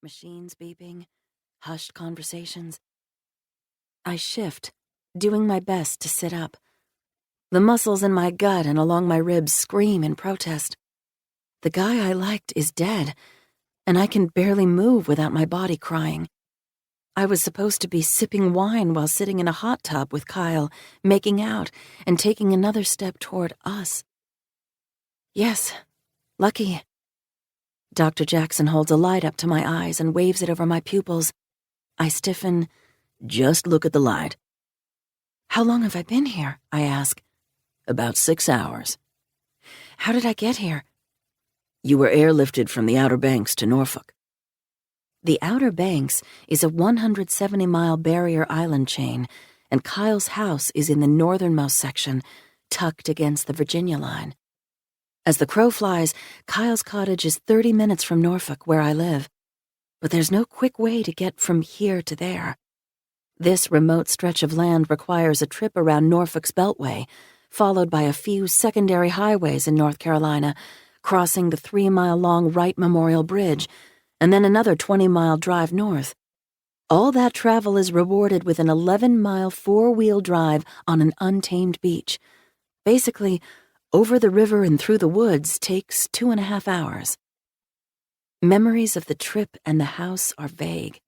Machines beeping, hushed conversations. I shift, doing my best to sit up. The muscles in my gut and along my ribs scream in protest. The guy I liked is dead, and I can barely move without my body crying. I was supposed to be sipping wine while sitting in a hot tub with Kyle, making out, and taking another step toward us. Yes, lucky. Dr. Jackson holds a light up to my eyes and waves it over my pupils. I stiffen. Just look at the light. How long have I been here? I ask. About 6 hours. How did I get here? You were airlifted from the Outer Banks to Norfolk. The Outer Banks is a 170-mile barrier island chain, and Kyle's house is in the northernmost section, tucked against the Virginia line. As the crow flies, Kyle's cottage is 30 minutes from Norfolk, where I live. But there's no quick way to get from here to there. This remote stretch of land requires a trip around Norfolk's Beltway, followed by a few secondary highways in North Carolina, crossing the 3-mile-long Wright Memorial Bridge, and then another 20-mile drive north. All that travel is rewarded with an 11-mile four-wheel drive on an untamed beach. Basically, over the river and through the woods takes 2.5 hours. Memories of the trip and the house are vague.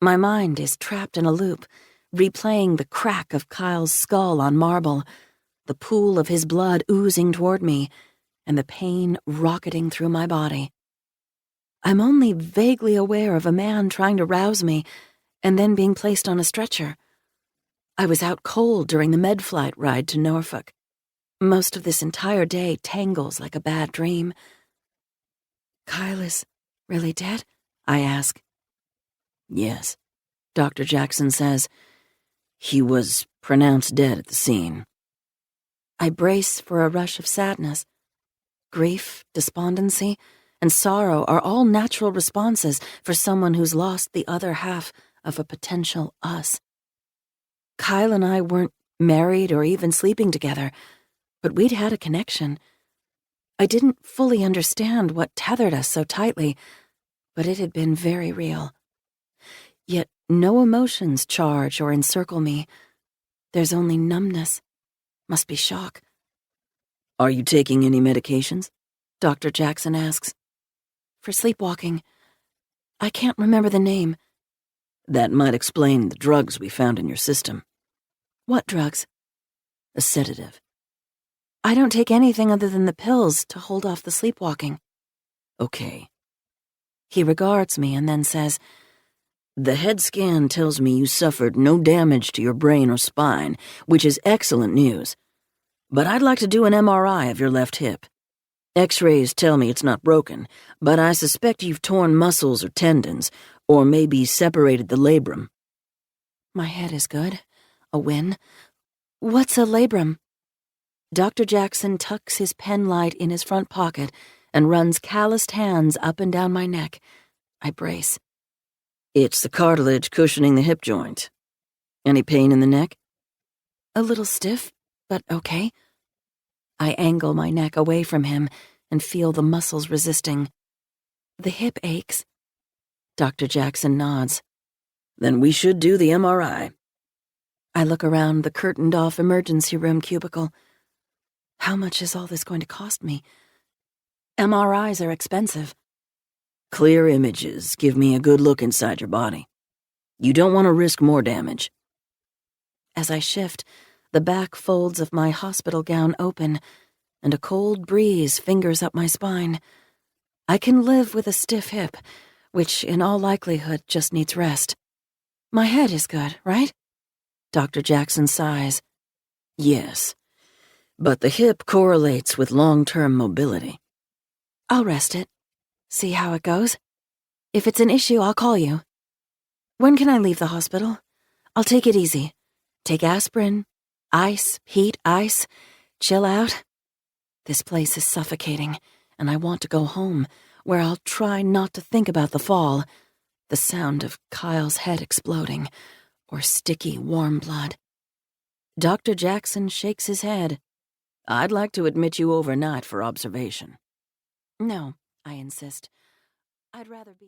My mind is trapped in a loop, replaying the crack of Kyle's skull on marble, the pool of his blood oozing toward me, and the pain rocketing through my body. I'm only vaguely aware of a man trying to rouse me and then being placed on a stretcher. I was out cold during the med-flight ride to Norfolk. Most of this entire day tangles like a bad dream. Kyle is really dead? I ask. Yes, Dr. Jackson says. He was pronounced dead at the scene. I brace for a rush of sadness. Grief, despondency, and sorrow are all natural responses for someone who's lost the other half of a potential us. Kyle and I weren't married or even sleeping together, but we'd had a connection. I didn't fully understand what tethered us so tightly, but it had been very real. Yet no emotions charge or encircle me. There's only numbness. Must be shock. Are you taking any medications? Dr. Jackson asks. For sleepwalking. I can't remember the name. That might explain the drugs we found in your system. What drugs? A sedative. I don't take anything other than the pills to hold off the sleepwalking. Okay. He regards me and then says, The head scan tells me you suffered no damage to your brain or spine, which is excellent news. But I'd like to do an MRI of your left hip. X-rays tell me it's not broken, but I suspect you've torn muscles or tendons, or maybe separated the labrum. My head is good. A win. What's a labrum? Dr. Jackson tucks his pen light in his front pocket and runs calloused hands up and down my neck. I brace. It's the cartilage cushioning the hip joint. Any pain in the neck? A little stiff, but okay. I angle my neck away from him and feel the muscles resisting. The hip aches. Dr. Jackson nods. Then we should do the MRI. I look around the curtained-off emergency room cubicle. How much is all this going to cost me? MRIs are expensive. Clear images give me a good look inside your body. You don't want to risk more damage. As I shift, the back folds of my hospital gown open, and a cold breeze fingers up my spine. I can live with a stiff hip, which in all likelihood just needs rest. My head is good, right? Dr. Jackson sighs. Yes, but the hip correlates with long-term mobility. I'll rest it. See how it goes. If it's an issue, I'll call you. When can I leave the hospital? I'll take it easy. Take aspirin. Ice, heat, ice. Chill out. This place is suffocating, and I want to go home, where I'll try not to think about the fall, the sound of Kyle's head exploding, or sticky, warm blood. Dr. Jackson shakes his head. I'd like to admit you overnight for observation. No, I insist. I'd rather be in